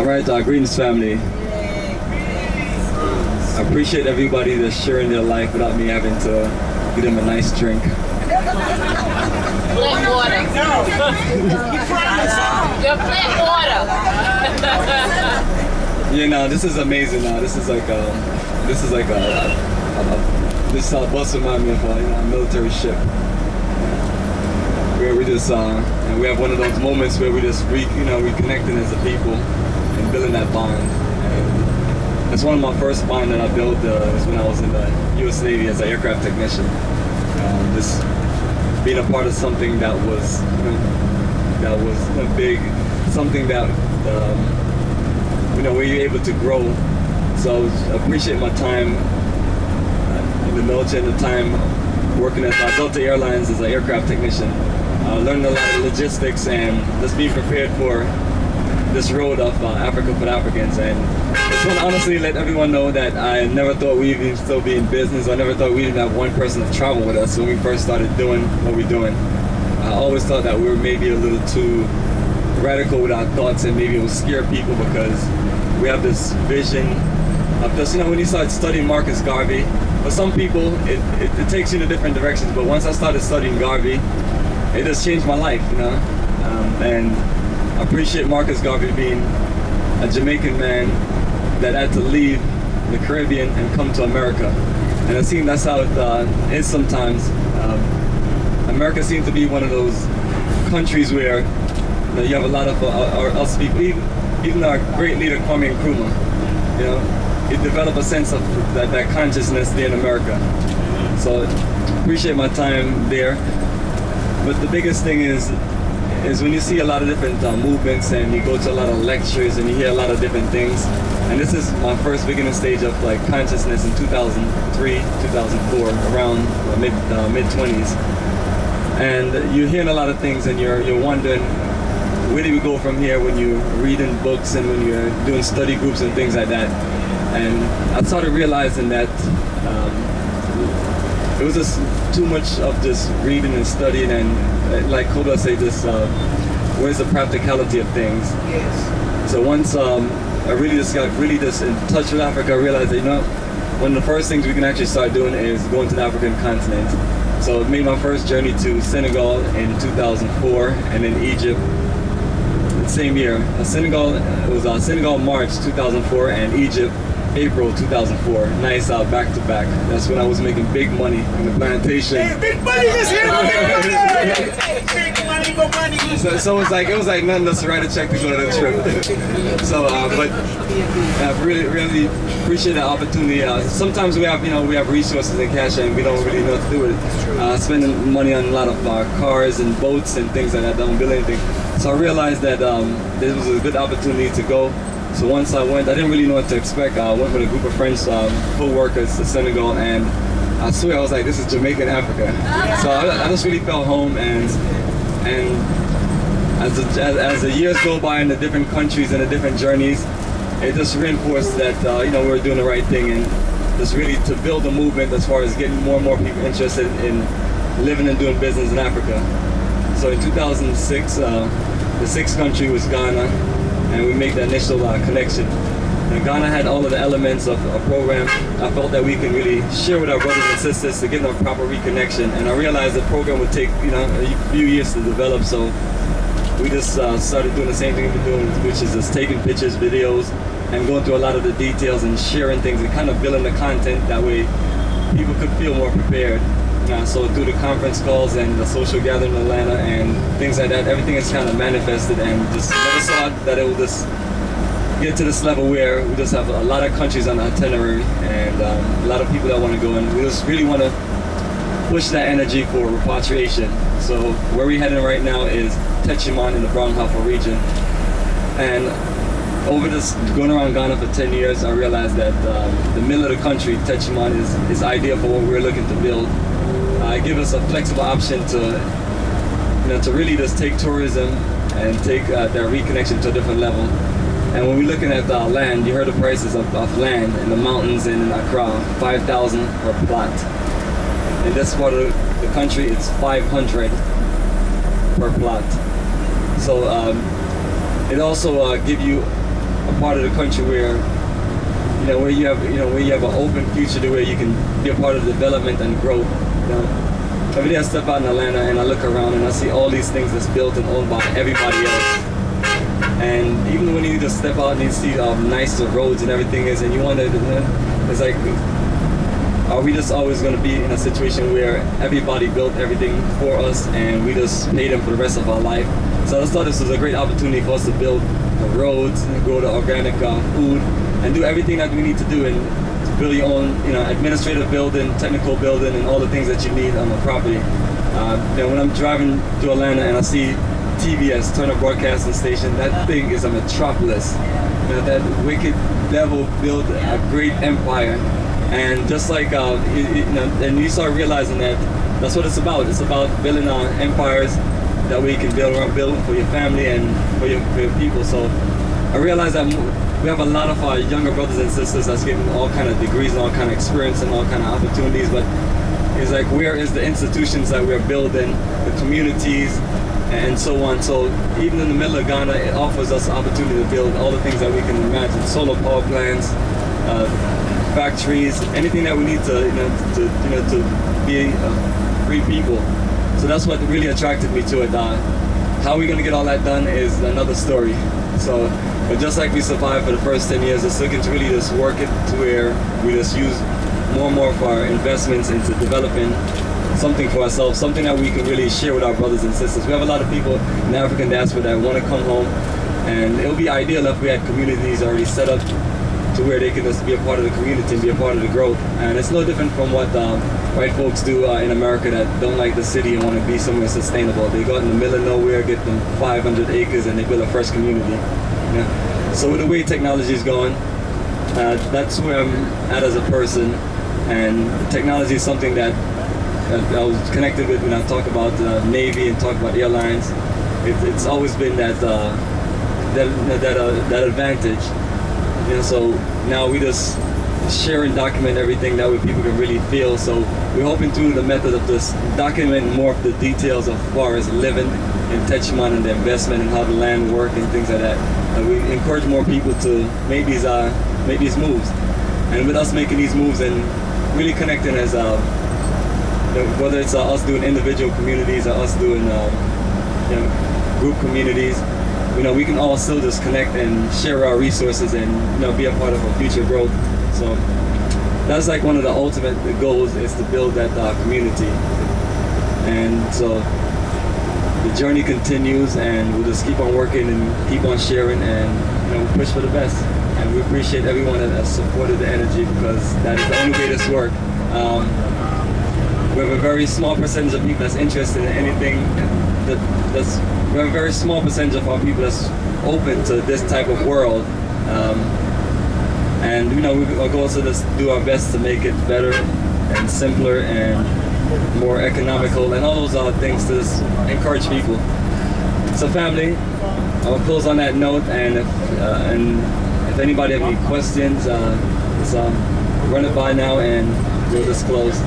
All right, greetings, family. I appreciate everybody that's sharing their life without me having to give them a nice drink. Black water. No. Your black water. Yeah, no, this is amazing. This is like this bus remind me of a military ship. Where we just and we have one of those moments where we just reconnecting as a people and building that bond. And it's one of my first bonds that I built was when I was in the U.S. Navy as an aircraft technician. Just being a part of something that was big, something that we were able to grow. So I appreciate my time in the military and the time working at Delta Airlines as an aircraft technician. Learning a lot of logistics and just being prepared for this road of Africa for Africans. And I just want to honestly let everyone know that I never thought we'd even still be in business. I never thought we'd even have one person to travel with us when we first started doing what we're doing. I always thought that we were maybe a little too radical with our thoughts and maybe it would scare people because we have this vision of just, when you start studying Marcus Garvey, for some people it takes you in different directions, but once I started studying Garvey, it just changed my life, and I appreciate Marcus Garvey being a Jamaican man that had to leave the Caribbean and come to America. And I think that's how it is sometimes. America seems to be one of those countries where you have a lot of us people, even our great leader Kwame Nkrumah, it developed a sense of that consciousness there in America. So appreciate my time there. But the biggest thing is when you see a lot of different movements and you go to a lot of lectures and you hear a lot of different things. And this is my first beginning stage of consciousness in 2003, 2004, around mid-20s. And you're hearing a lot of things and you're wondering, where do we go from here when you're reading books and when you're doing study groups and things like that. And I started realizing that it was just too much of just reading and studying and how do I say this, where's the practicality of things? Yes. So once I really just got in touch with Africa, I realized that, one of the first things we can actually start doing is going to the African continent. So I made my first journey to Senegal in 2004 and then Egypt the same year. Senegal March 2004 and Egypt April 2004. Nice back to back. That's when I was making big money in the plantation. Hey, big money is here! Big money, Bomani. So it was like nothing else to write a check to go to the trip. So, but I really appreciate the opportunity. Sometimes we have resources and cash and we don't really know what to do with it. Spending money on a lot of cars and boats and things like that. Don't build anything. So I realized that this was a good opportunity to go. So once I went, I didn't really know what to expect. I went with a group of friends, co-workers to Senegal, and I swear I was like, this is Jamaican Africa. So I just really felt home, and as the years go by in the different countries and the different journeys, it just reinforced that we were doing the right thing, and just really to build a movement as far as getting more and more people interested in living and doing business in Africa. So in 2006, the sixth country was Ghana. And we made the initial connection. And Ghana had all of the elements of a program. I felt that we can really share with our brothers and sisters to get them a proper reconnection. And I realized the program would take a few years to develop. So we just started doing the same thing we've been doing, which is just taking pictures, videos, and going through a lot of the details and sharing things and kind of building the content. That way people could feel more prepared. So through the conference calls and the social gathering in Atlanta and things like that, everything is kind of manifested, and just never thought that it will just get to this level where we just have a lot of countries on the itinerary and a lot of people that want to go, and we just really want to push that energy for repatriation. So where we're heading right now is Techiman in the Fraunhofer region. And over this, going around Ghana for 10 years, I realized that the middle of the country, Techiman, is ideal for what we're looking to build. Give us a flexible option to really just take tourism and take that reconnection to a different level. And when we're looking at land, you heard the prices of land in the mountains and in Accra, 5,000 per plot. In this part of the country, it's 500 per plot. So it also gives you a part of the country where where you have an open future to where you can be a part of development and growth. Every day I step out in Atlanta and I look around and I see all these things that's built and owned by everybody else. And even when you just step out and you see how nice the roads and everything is, and you wonder, it's like, are we just always going to be in a situation where everybody built everything for us and we just pay them for the rest of our life? So I just thought this was a great opportunity for us to build roads, grow the organic food, and do everything that we need to do, and to build your own, administrative building, technical building, and all the things that you need on the property. When I'm driving to Atlanta and I see TBS, Turner Broadcasting Station, that thing is a metropolis. That wicked devil built a great empire, and just like and you start realizing that that's what it's about. It's about building our empires that we can build for your family and for your people. So I realize that we have a lot of our younger brothers and sisters that's getting all kind of degrees and all kind of experience and all kind of opportunities, but it's like, where is the institutions that we're building, the communities, and so on. So even in the middle of Ghana, it offers us the opportunity to build all the things that we can imagine: solar power plants, factories, anything that we need to be free people. So that's what really attracted me to it. How we're gonna get all that done is another story. So, but just like we survived for the first 10 years, it's looking to really just work it to where we just use more and more of our investments into developing something for ourselves, something that we can really share with our brothers and sisters. We have a lot of people in the African diaspora that want to come home, and it would be ideal if we had communities already set up to where they can just be a part of the community and be a part of the growth. And it's no different from what white folks do in America that don't like the city and want to be somewhere sustainable. They go out in the middle of nowhere, get them 500 acres, and they build a fresh community. So with the way technology is going, that's where I'm at as a person, and technology is something that I was connected with when I talk about Navy and talk about airlines. It's always been that advantage. So now we just share and document everything that way people can really feel. So we're hoping through the method of just documenting more of the details of far as living in Techiman and the investment and how the land work and things like that. And we encourage more people to make these moves. And with us making these moves and really connecting as whether it's us doing individual communities or us doing group communities, we can all still just connect and share our resources and be a part of our future growth. So that's like one of the ultimate goals, is to build that community. And so the journey continues, and we'll just keep on working and keep on sharing, and we push for the best. And we appreciate everyone that has supported the energy, because that is the only way this works. We have a very small percentage of people that's interested in anything we have a very small percentage of our people that's open to this type of world. And our goal is to just do our best to make it better and simpler and more economical and all those things to just encourage people. So family, I'll close on that note, and if anybody have any questions, just run it by now and we'll just close.